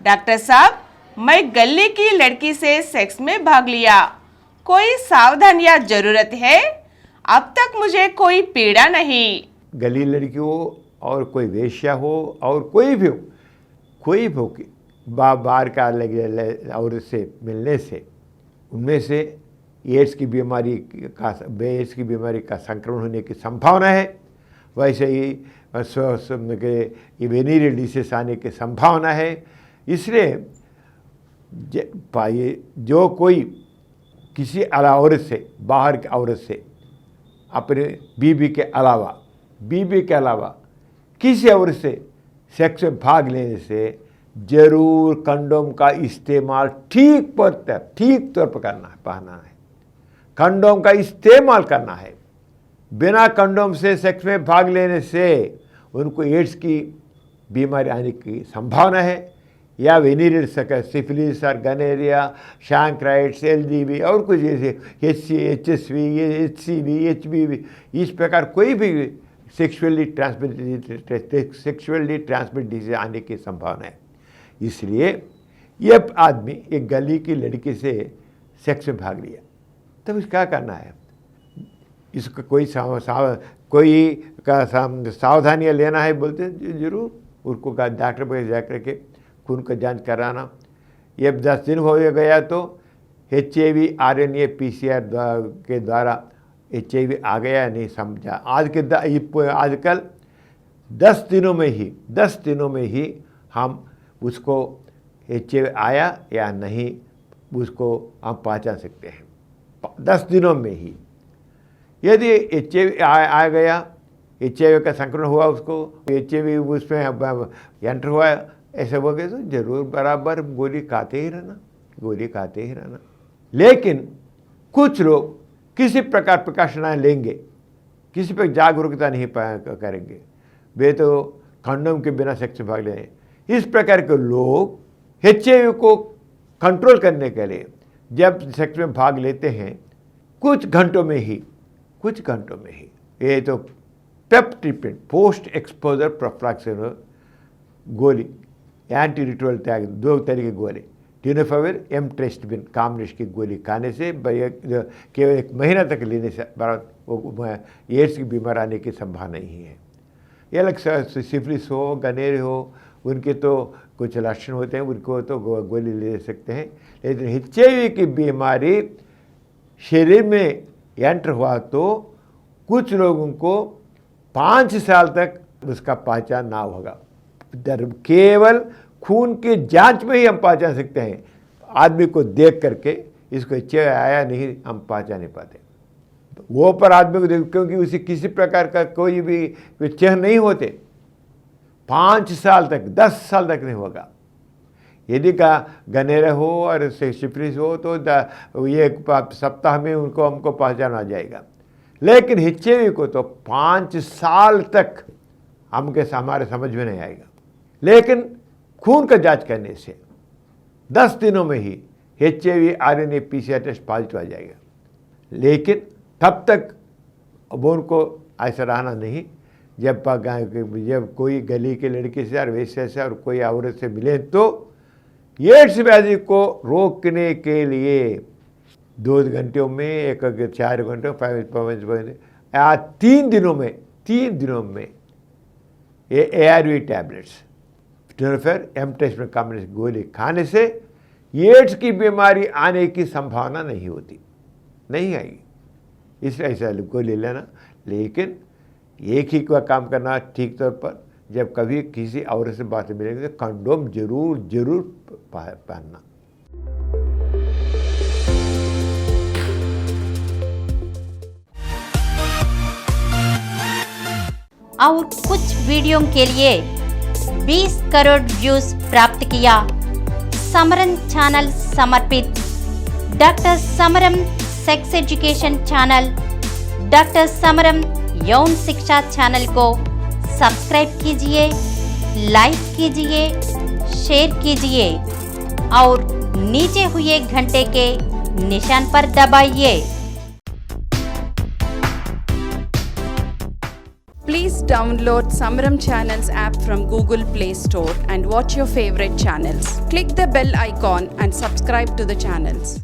Doctor साहब, मैं गली की लड़की से सेक्स में भाग लिया, कोई सावधानियां जरूरत है? अब तक मुझे कोई पीड़ा नहीं। गली लड़की हो और कोई वेश्या हो और कोई भी हो कि बाहर का औरत से मिलने से उनमें से एड्स की बीमारी का संक्रमण होने की संभावना है। वैसे ही वेनेरियल डिसीज आने की संभावना है। इसलिए जो कोई किसी औरत से, बाहर की औरत से अपने बीबी के अलावा किसी औरत से सेक्स में भाग लेने से जरूर कंडोम का इस्तेमाल ठीक तौर पर पहनना है। कंडोम का इस्तेमाल करना है। बिना कंडोम से सेक्स में भाग लेने से उनको एड्स की बीमारी आने की संभावना है, या वेनेरियल सिफिलिस और गनेरिया, शैंक्राइड्स, एलजीबी और कुछ जैसे HCV, HCV, HBV, इस प्रकार कोई भी सेक्सुअली ट्रांसमिटेड डिजीज आने की संभावना है। इसलिए ये आदमी एक गली की लड़की से सेक्स में भाग लिया, तब इसका क्या करना है? इसको कोई सावधानियाँ लेना है बोलते हैं, जरूर उनको डॉक्टर पर जाकर के खून का जांच कराना। ये 10 दिन हो गया तो HIV RNA PCR के द्वारा HIV आ गया नहीं समझा। आजकल 10 दिनों में ही हम उसको HIV आया या नहीं उसको हम पहचान सकते हैं। 10 दिनों में ही यदि HIV आ गया, HIV का संक्रमण हुआ, उसको HIV उसमें एंटर हुआ, ऐसे हो गए तो जरूर बराबर गोली खाते ही रहना। लेकिन कुछ लोग किसी प्रकार प्रिकॉशन लेंगे, किसी पर जागरूकता नहीं करेंगे, वे तो कंडोम के बिना सेक्स में भाग लेंगे। इस प्रकार के लोग HIV को कंट्रोल करने के लिए जब सेक्स में भाग लेते हैं कुछ घंटों में ही ये तो पेप ट्रीटमेंट, पोस्ट एक्सपोजर प्रोफिलैक्सिस गोली, एंटी रिट्रोवायरल त्याग, 2 तरह की गोली, टेनोफाविर, एमट्रेस्टबिन कॉम्बिनेशन की गोली खाने से केवल 1 महीना तक लेने से एड्स की बीमारी आने की संभावना नहीं है। ये अलग सिफिलिस हो, गनेरिया हो, उनके तो कुछ लक्षण होते हैं, उनको तो गोली ले सकते हैं। लेकिन HIV की बीमारी शरीर में एंटर हुआ तो कुछ लोगों को 5 साल तक उसका पहचान ना होगा। केवल खून की जांच में ही हम पहचान सकते हैं। आदमी को देख करके इसको HIV आया नहीं हम पहचान नहीं पाते। वो पर आदमी को देख, क्योंकि उसे किसी प्रकार का कोई भी चिन्ह नहीं होते। 5 साल तक, 10 साल तक नहीं होगा। यदि का गनेरिया हो और सिफिलिस हो तो ये 1 सप्ताह में हमको पहचान आ जाएगा। लेकिन HIV को तो 5 साल तक हमारे समझ में नहीं आएगा। लेकिन खून का जांच करने से 10 दिनों में ही HIV RNA PCR test positive आ जाएगा। लेकिन तब तक अब उनको ऐसा रहना नहीं। जब कोई गली के लड़की से और वैसे से और कोई औरत से मिले तो एड्स व्याधि को रोकने के लिए 2 घंटों में, 4 घंटों, 3 दिनों में ये ARV टैबलेट्स, टेनोफाविर, एमट्रेस्टबिन कॉम्बिनेशन गोली खाने से एड्स की बीमारी आने की संभावना नहीं आएगी। इसलिए ऐसा गोली लेना, लेकिन एक ही का काम करना ठीक तौर पर। जब कभी किसी औरत से बात मिलेंगे तो कंडोम जरूर पहनना। और कुछ वीडियो के लिए 20 करोड़ व्यूज प्राप्त किया। समरन चैनल समर्पित doctor समरम sex education channel, doctor समरम यौन शिक्षा चैनल को सब्सक्राइब कीजिए, लाइक कीजिए, शेयर कीजिए और नीचे हुए घंटे के निशान पर दबाइए। Please Please download Samaram Channels app from Google Play Store and watch your favorite channels. Click the bell icon and subscribe to the channels.